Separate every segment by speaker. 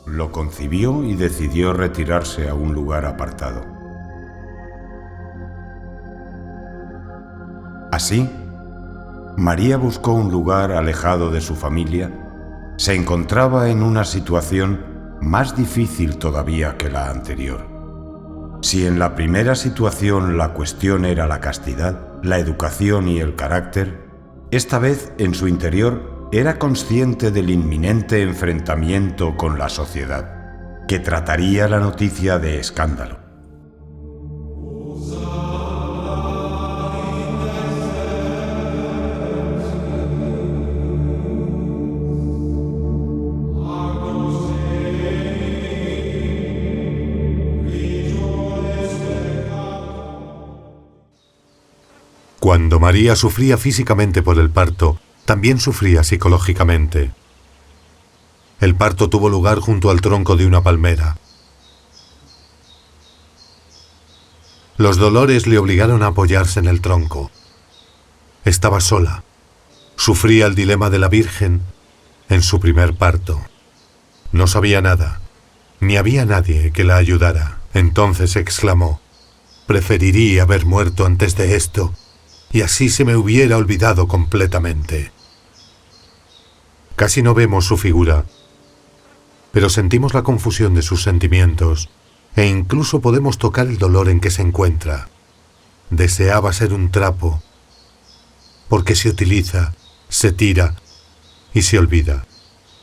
Speaker 1: lo concibió y decidió retirarse a un lugar apartado. Así, María buscó un lugar alejado de su familia. Se encontraba en una situación más difícil todavía que la anterior. Si en la primera situación la cuestión era la castidad, la educación y el carácter, esta vez en su interior era consciente del inminente enfrentamiento con la sociedad, que trataría la noticia de escándalo.
Speaker 2: Cuando María sufría físicamente por el parto, también sufría psicológicamente. El parto tuvo lugar junto al tronco de una palmera. Los dolores le obligaron a apoyarse en el tronco. Estaba sola. Sufría el dilema de la Virgen en su primer parto. No sabía nada, ni había nadie que la ayudara. Entonces exclamó: «Preferiría haber muerto antes de esto, y así se me hubiera olvidado completamente». Casi no vemos su figura, pero sentimos la confusión de sus sentimientos e incluso podemos tocar el dolor en que se encuentra. Deseaba ser un trapo, porque se utiliza, se tira y se olvida.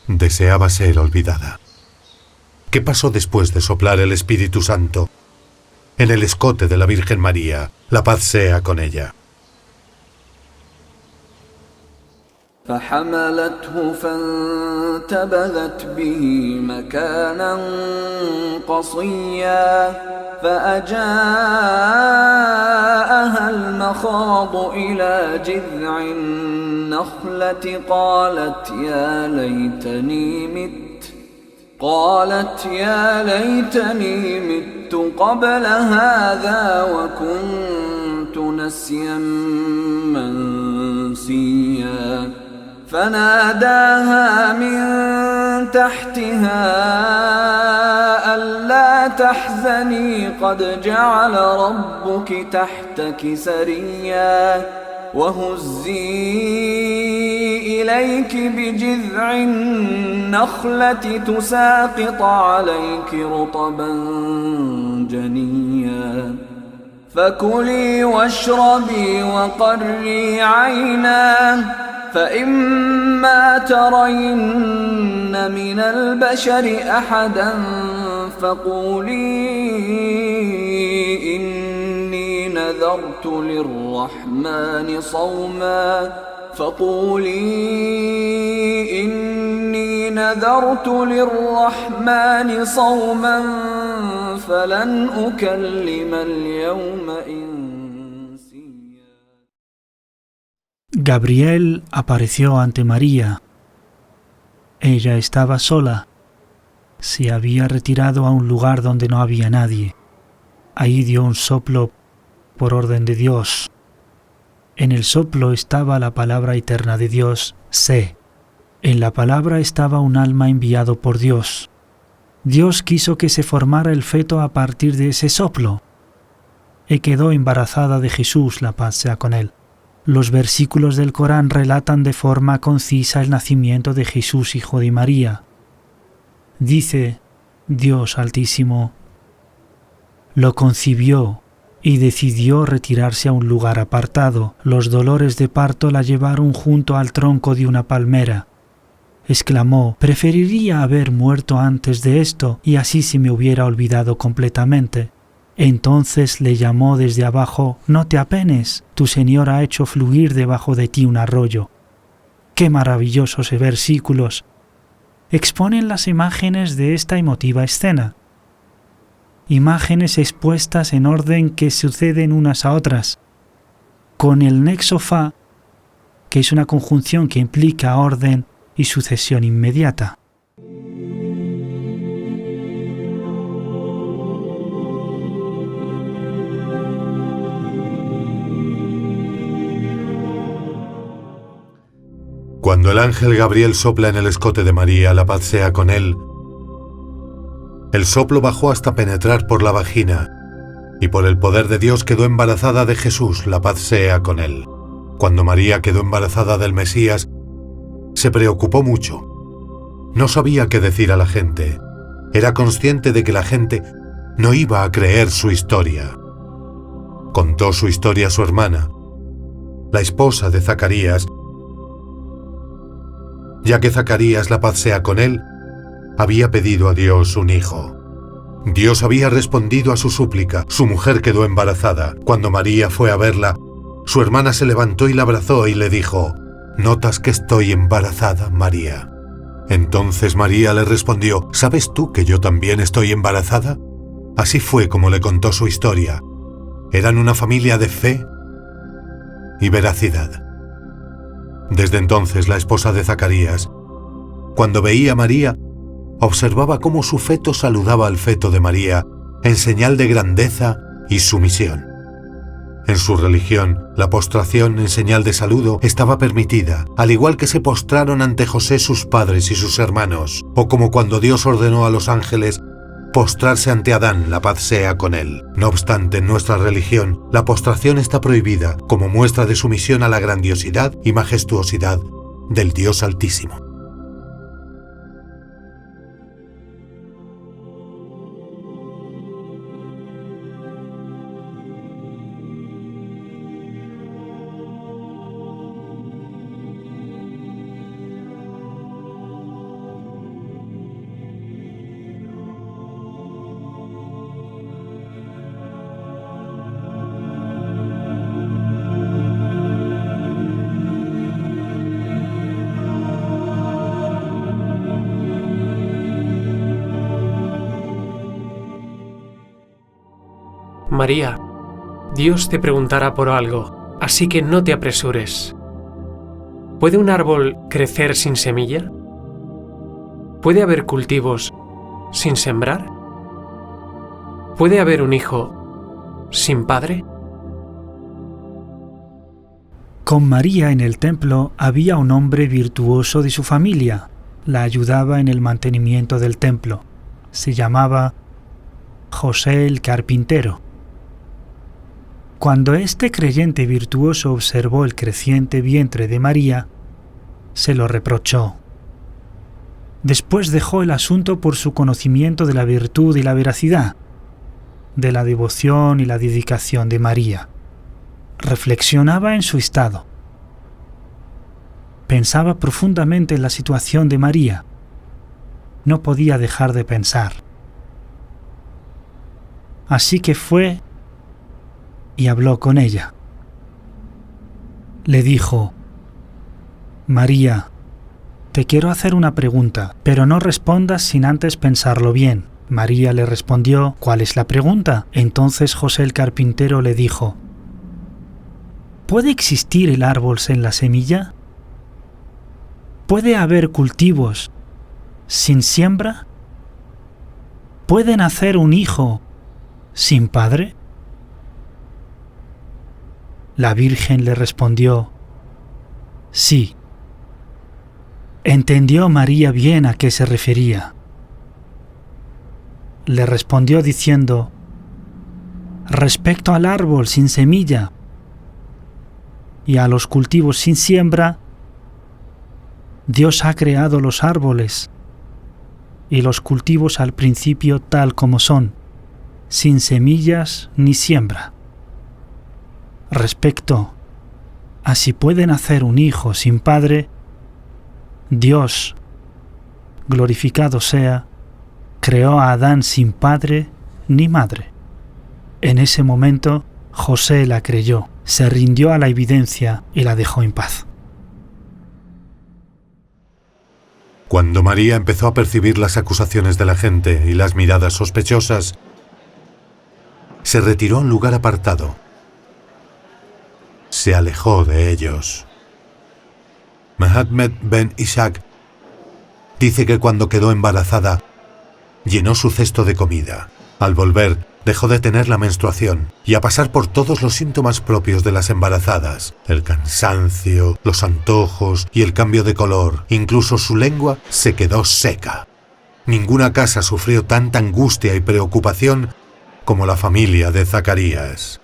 Speaker 2: Deseaba ser olvidada. ¿Qué pasó después de soplar el Espíritu Santo en el escote de la Virgen María? La paz sea con ella.
Speaker 3: فحملته فانتبذت به مكانا قصيا فأجاءها المخاض إلى جذع النخلة قالت يا ليتني مت قبل هذا وكنت نسيا منسيا فناداها من تحتها ألا تحزني قد جعل ربك تحتك سريا وهزي إليك بجذع النخلة تساقط عليك رطبا جنيا فكلي واشربي وقري عينا فإما ترين من البشر أحدا فقولي إني نذرت للرحمن صوما فلن أكلم اليوم إنسيا.
Speaker 4: Gabriel apareció ante María. Ella estaba sola. Se había retirado a un lugar donde no había nadie. Ahí dio un soplo por orden de Dios. En el soplo estaba la palabra eterna de Dios, sé. En la palabra estaba un alma enviado por Dios. Dios quiso que se formara el feto a partir de ese soplo. Y quedó embarazada de Jesús, la paz sea con él. Los versículos del Corán relatan de forma concisa el nacimiento de Jesús, hijo de María. Dice Dios Altísimo: lo concibió y decidió retirarse a un lugar apartado. Los dolores de parto la llevaron junto al tronco de una palmera. Exclamó: preferiría haber muerto antes de esto, y así se me hubiera olvidado completamente. Entonces le llamó desde abajo: no te apenes, tu Señor ha hecho fluir debajo de ti un arroyo. ¡Qué maravillosos versículos! Exponen las imágenes de esta emotiva escena. Imágenes expuestas en orden que suceden unas a otras, con el nexo fa, que es una conjunción que implica orden y sucesión inmediata.
Speaker 2: Cuando el ángel Gabriel sopla en el escote de María, la paz sea con él, El soplo bajó hasta penetrar por la vagina, y por el poder de Dios quedó embarazada de Jesús, la paz sea con él. Cuando María quedó embarazada del Mesías, se preocupó mucho. No sabía qué decir a la gente. Era consciente de que la gente no iba a creer su historia. Contó su historia a su hermana, la esposa de Zacarías, ya que Zacarías, la paz sea con él, había pedido a Dios un hijo. Dios había respondido a su súplica. Su mujer quedó embarazada. Cuando María fue a verla, su hermana se levantó y la abrazó y le dijo: «¿Notas que estoy embarazada, María?». Entonces María le respondió: «¿Sabes tú que yo también estoy embarazada?». Así fue como le contó su historia. Eran una familia de fe y veracidad. Desde entonces la esposa de Zacarías, cuando veía a María, observaba cómo su feto saludaba al feto de María en señal de grandeza y sumisión. En su religión, la postración en señal de saludo estaba permitida, al igual que se postraron ante José sus padres y sus hermanos, o como cuando Dios ordenó a los ángeles postrarse ante Adán, la paz sea con él. No obstante, en nuestra religión, la postración está prohibida como muestra de sumisión a la grandiosidad y majestuosidad del Dios Altísimo.
Speaker 5: María, Dios te preguntará por algo, así que no te apresures. ¿Puede un árbol crecer sin semilla? ¿Puede haber cultivos sin sembrar? ¿Puede haber un hijo sin padre?
Speaker 4: Con María en el templo había un hombre virtuoso de su familia. La ayudaba en el mantenimiento del templo. Se llamaba José el carpintero. Cuando este creyente virtuoso observó el creciente vientre de María, se lo reprochó. Después dejó el asunto por su conocimiento de la virtud y la veracidad, de la devoción y la dedicación de María. Reflexionaba en su estado. Pensaba profundamente en la situación de María. No podía dejar de pensar. Así que fue y habló con ella. Le dijo: «María, te quiero hacer una pregunta, pero no respondas sin antes pensarlo bien». María le respondió: «¿Cuál es la pregunta?». Entonces José el carpintero le dijo: ¿puede existir el árbol sin la semilla? ¿Puede haber cultivos sin siembra? ¿Puede nacer un hijo sin padre? La Virgen le respondió: sí. Entendió María bien a qué se refería. Le respondió diciendo: respecto al árbol sin semilla y a los cultivos sin siembra, Dios ha creado los árboles y los cultivos al principio tal como son, sin semillas ni siembra. Respecto a si puede nacer un hijo sin padre, Dios, glorificado sea, creó a Adán sin padre ni madre. En ese momento, José la creyó, se rindió a la evidencia y la dejó en paz.
Speaker 2: Cuando María empezó a percibir las acusaciones de la gente y las miradas sospechosas, se retiró a un lugar apartado. Se alejó de ellos. Mohammed ben Ishaq dice que cuando quedó embarazada, llenó su cesto de comida. Al volver, dejó de tener la menstruación y a pasar por todos los síntomas propios de las embarazadas: el cansancio, los antojos y el cambio de color. Incluso su lengua se quedó seca. ninguna casa sufrió tanta angustia y preocupación como la familia de Zacarías.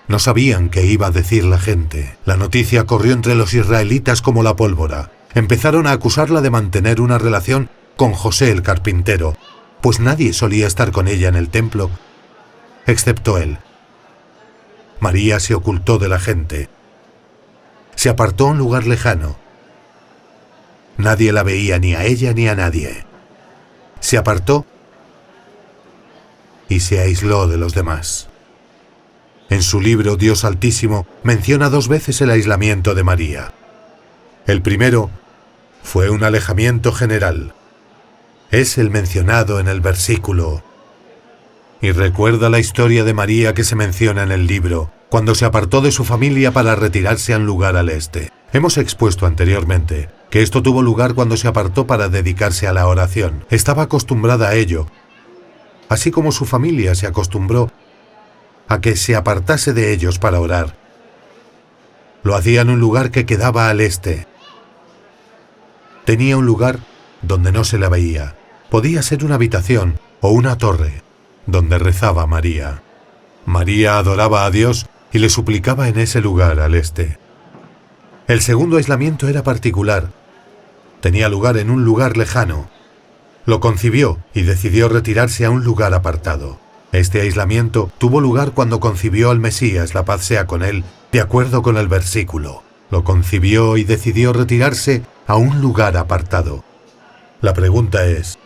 Speaker 2: No sabían qué iba a decir la gente. La noticia corrió entre los israelitas como la pólvora. Empezaron a acusarla de mantener una relación con José el carpintero, pues nadie solía estar con ella en el templo, excepto él. María se ocultó de la gente. Se apartó a un lugar lejano. Nadie la veía, ni a ella ni a nadie. Se apartó y se aisló de los demás. En su libro Dios Altísimo menciona 2 veces el aislamiento de María. El primero fue un alejamiento general. Es el mencionado en el versículo. Y recuerda la historia de María que se menciona en el libro, cuando se apartó de su familia para retirarse a un lugar al este. Hemos expuesto anteriormente que esto tuvo lugar cuando se apartó para dedicarse a la oración. Estaba acostumbrada a ello, así como su familia se acostumbró a que se apartase de ellos para orar. Lo hacía en un lugar que quedaba al este. Tenía un lugar donde no se la veía. Podía ser una habitación o una torre donde rezaba María. María adoraba a Dios y le suplicaba en ese lugar al este. El segundo aislamiento era particular. Tenía lugar en un lugar lejano. Lo concibió y decidió retirarse a un lugar apartado. Este aislamiento tuvo lugar cuando concibió al Mesías, la paz sea con él, de acuerdo con el versículo. Lo concibió y decidió retirarse a un lugar apartado. La pregunta es,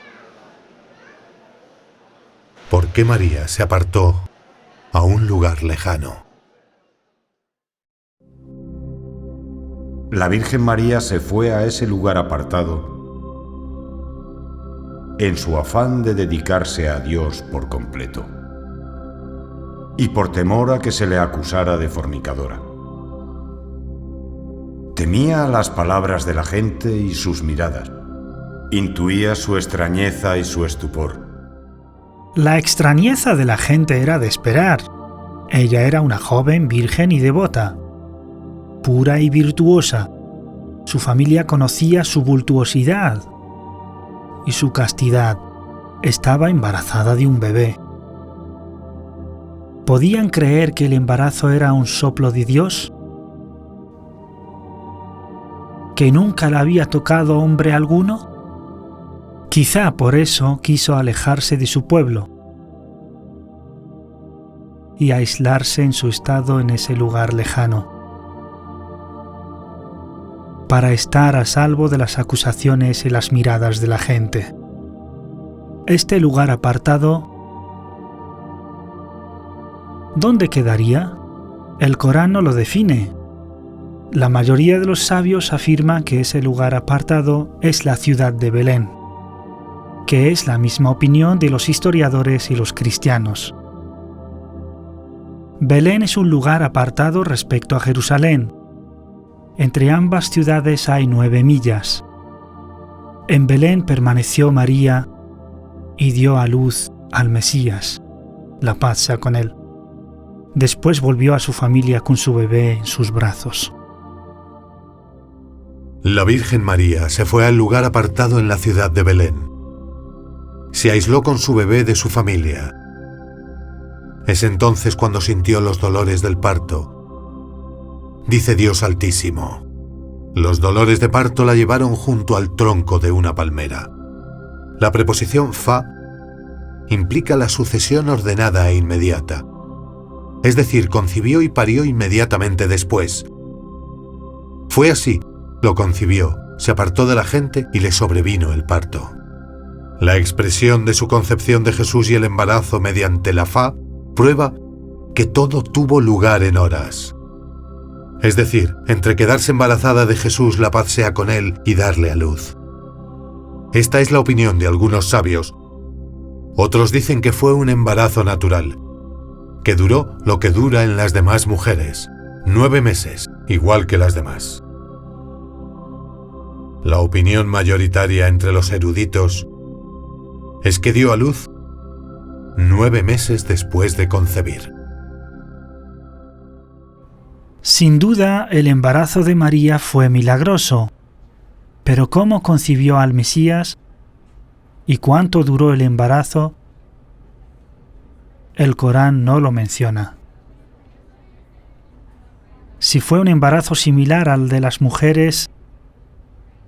Speaker 2: ¿por qué María se apartó a un lugar lejano?
Speaker 1: La Virgen María se fue a ese lugar apartado en su afán de dedicarse a Dios por completo y por temor a que se le acusara de fornicadora. Temía las palabras de la gente y sus miradas. Intuía su extrañeza y su estupor.
Speaker 4: La extrañeza de la gente era de esperar. Ella era una joven virgen y devota, pura y virtuosa. Su familia conocía su vultuosidad y su castidad. Estaba embarazada de un bebé. ¿Podían creer que el embarazo era un soplo de Dios? ¿Que nunca le había tocado hombre alguno? Quizá por eso quiso alejarse de su pueblo y aislarse en su estado en ese lugar lejano, para estar a salvo de las acusaciones y las miradas de la gente. Este lugar apartado, ¿dónde quedaría? El Corán no lo define. La mayoría de los sabios afirman que ese lugar apartado es la ciudad de Belén, que es la misma opinión de los historiadores y los cristianos. Belén es un lugar apartado respecto a Jerusalén. Entre ambas ciudades hay 9 millas. En Belén permaneció María y dio a luz al Mesías, la paz sea con él. Después volvió a su familia con su bebé en sus brazos.
Speaker 2: La Virgen María se fue al lugar apartado en la ciudad de Belén. Se aisló con su bebé de su familia. Es entonces cuando sintió los dolores del parto. Dice Dios Altísimo: los dolores de parto la llevaron junto al tronco de una palmera. La preposición fa implica la sucesión ordenada e inmediata. Es decir, concibió y parió inmediatamente después. Fue así, lo concibió, se apartó de la gente y le sobrevino el parto. La expresión de su concepción de Jesús y el embarazo mediante la fa prueba que todo tuvo lugar en horas. Es decir, entre quedarse embarazada de Jesús, la paz sea con él, y darle a luz. Esta es la opinión de algunos sabios. Otros dicen que fue un embarazo natural, que duró lo que dura en las demás mujeres, 9 meses, igual que las demás. La opinión mayoritaria entre los eruditos es que dio a luz 9 meses después de concebir.
Speaker 4: Sin duda, el embarazo de María fue milagroso, pero ¿cómo concibió al Mesías y cuánto duró el embarazo, el Corán no lo menciona. Si fue un embarazo similar al de las mujeres,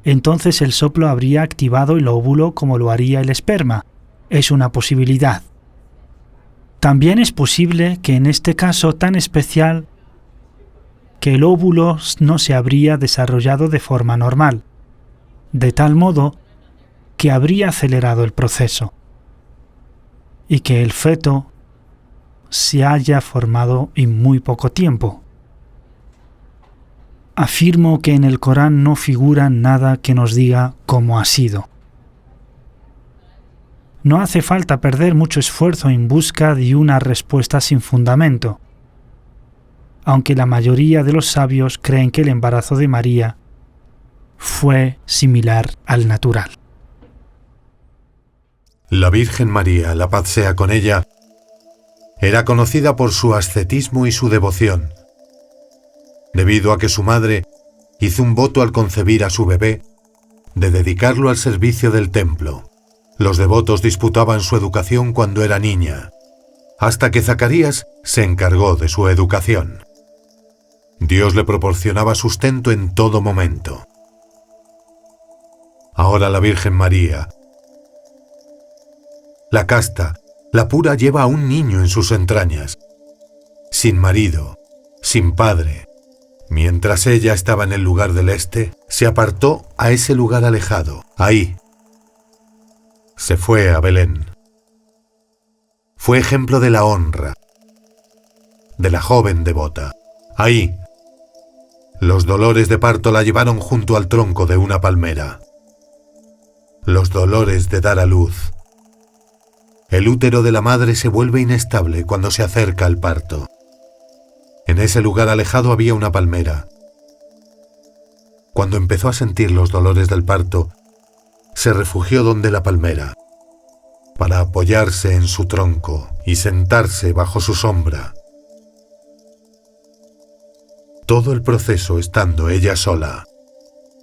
Speaker 4: entonces el soplo habría activado el óvulo como lo haría el esperma. Es una posibilidad. También es posible que en este caso tan especial, que el óvulo no se habría desarrollado de forma normal, de tal modo que habría acelerado el proceso, y que el feto se haya formado en muy poco tiempo. Afirmo que en el Corán no figura nada que nos diga cómo ha sido. No hace falta perder mucho esfuerzo en busca de una respuesta sin fundamento, aunque la mayoría de los sabios creen que el embarazo de María fue similar al natural.
Speaker 2: La Virgen María, la paz sea con ella, era conocida por su ascetismo y su devoción, debido a que su madre hizo un voto al concebir a su bebé de dedicarlo al servicio del templo. Los devotos disputaban su educación cuando era niña, hasta que Zacarías se encargó de su educación. Dios le proporcionaba sustento en todo momento. Ahora la Virgen María, la casta, la pura, lleva a un niño en sus entrañas, sin marido, sin padre. Mientras ella estaba en el lugar del este, se apartó a ese lugar alejado. Ahí se fue a Belén. Fue ejemplo de la honra, de la joven devota. Ahí, los dolores de parto la llevaron junto al tronco de una palmera. Los dolores de dar a luz. El útero de la madre se vuelve inestable cuando se acerca al parto. En ese lugar alejado había una palmera. Cuando empezó a sentir los dolores del parto, se refugió donde la palmera, para apoyarse en su tronco y sentarse bajo su sombra. Todo el proceso estando ella sola.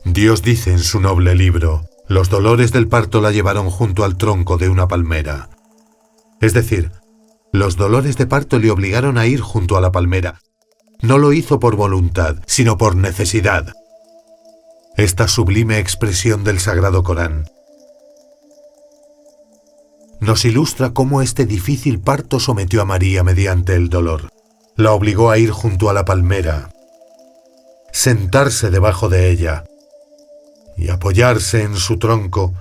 Speaker 2: Dios dice en su noble libro, los dolores del parto la llevaron junto al tronco de una palmera. Es decir, los dolores de parto le obligaron a ir junto a la palmera. No lo hizo por voluntad, sino por necesidad. Esta sublime expresión del Sagrado Corán nos ilustra cómo este difícil parto sometió a María mediante el dolor. La obligó a ir junto a la palmera, sentarse debajo de ella y apoyarse en su tronco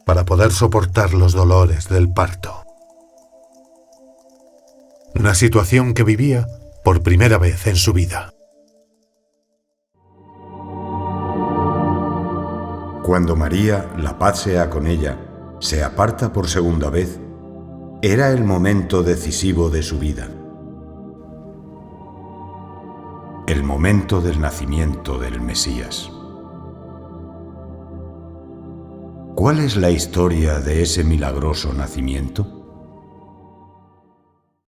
Speaker 2: para poder soportar los dolores del parto. Una situación que vivía por primera vez en su vida.
Speaker 1: Cuando María, la paz sea con ella, se aparta por segunda vez, era el momento decisivo de su vida. El momento del nacimiento del Mesías. ¿Cuál es la historia de ese milagroso nacimiento?